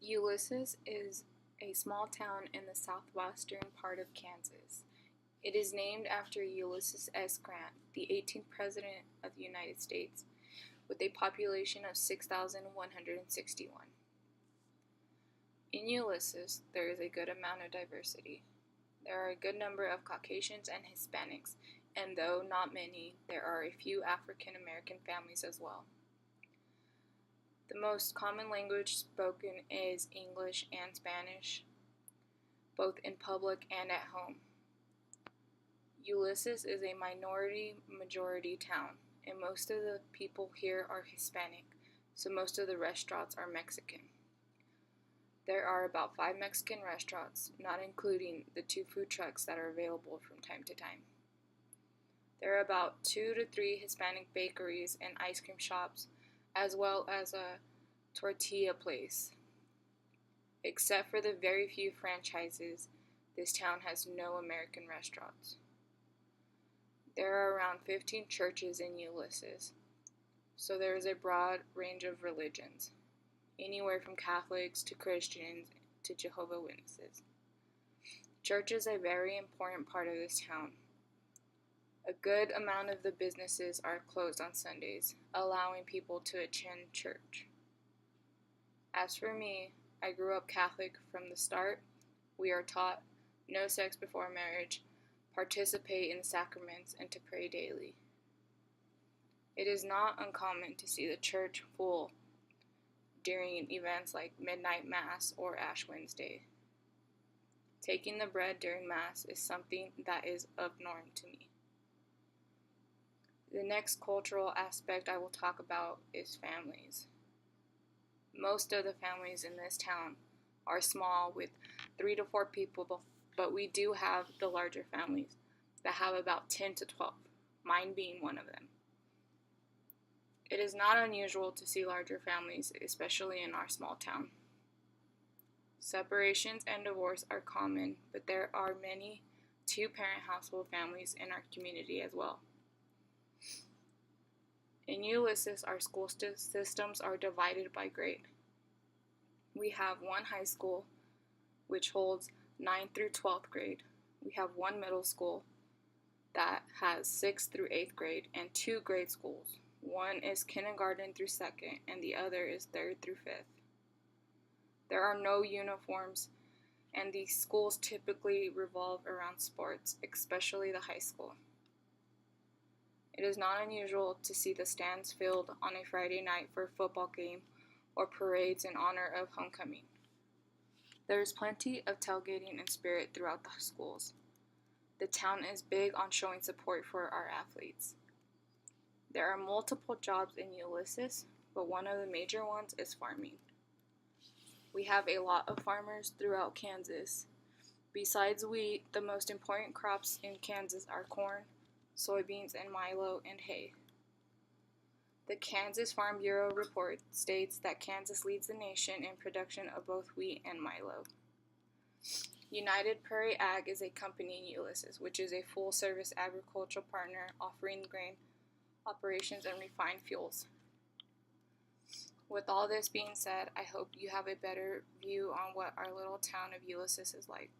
Ulysses is a small town in the southwestern part of Kansas. It is named after Ulysses S. Grant, the 18th President of the United States, with a population of 6,161. In Ulysses, there is a good amount of diversity. There are a good number of Caucasians and Hispanics, and though not many, there are a few African American families as well. The most common language spoken is English and Spanish, both in public and at home. Ulysses is a minority-majority town, and most of the people here are Hispanic, so most of the restaurants are Mexican. There are about 5 Mexican restaurants, not including the 2 food trucks that are available from time to time. There are about 2 to 3 Hispanic bakeries and ice cream shops, as well as a tortilla place. Except for the very few franchises, this town has no American restaurants. There are around 15 churches in Ulysses, so there is a broad range of religions, anywhere from Catholics to Christians to Jehovah's Witnesses. Church is a very important part of this town. A good amount of the businesses are closed on Sundays, allowing people to attend church. As for me, I grew up Catholic from the start. We are taught no sex before marriage, participate in the sacraments, and to pray daily. It is not uncommon to see the church full during events like Midnight Mass or Ash Wednesday. Taking the bread during Mass is something that is of norm to me. The next cultural aspect I will talk about is families. Most of the families in this town are small with 3 to 4 people, but we do have the larger families that have about 10 to 12, mine being one of them. It is not unusual to see larger families, especially in our small town. Separations and divorce are common, but there are many 2-parent household families in our community as well. In Ulysses, our school systems are divided by grade. We have 1 high school, which holds 9th through 12th grade. We have 1 middle school that has 6th through 8th grade, and 2 grade schools. One is kindergarten through 2nd, and the other is 3rd through 5th. There are no uniforms, and these schools typically revolve around sports, especially the high school. It is not unusual to see the stands filled on a Friday night for a football game or parades in honor of homecoming. There is plenty of tailgating and spirit throughout the schools. The town is big on showing support for our athletes. There are multiple jobs in Ulysses, but one of the major ones is farming. We have a lot of farmers throughout Kansas. Besides wheat, the most important crops in Kansas are corn, soybeans, and milo, and hay. The Kansas Farm Bureau report states that Kansas leads the nation in production of both wheat and milo. United Prairie Ag is a company in Ulysses, which is a full-service agricultural partner offering grain operations and refined fuels. With all this being said, I hope you have a better view on what our little town of Ulysses is like.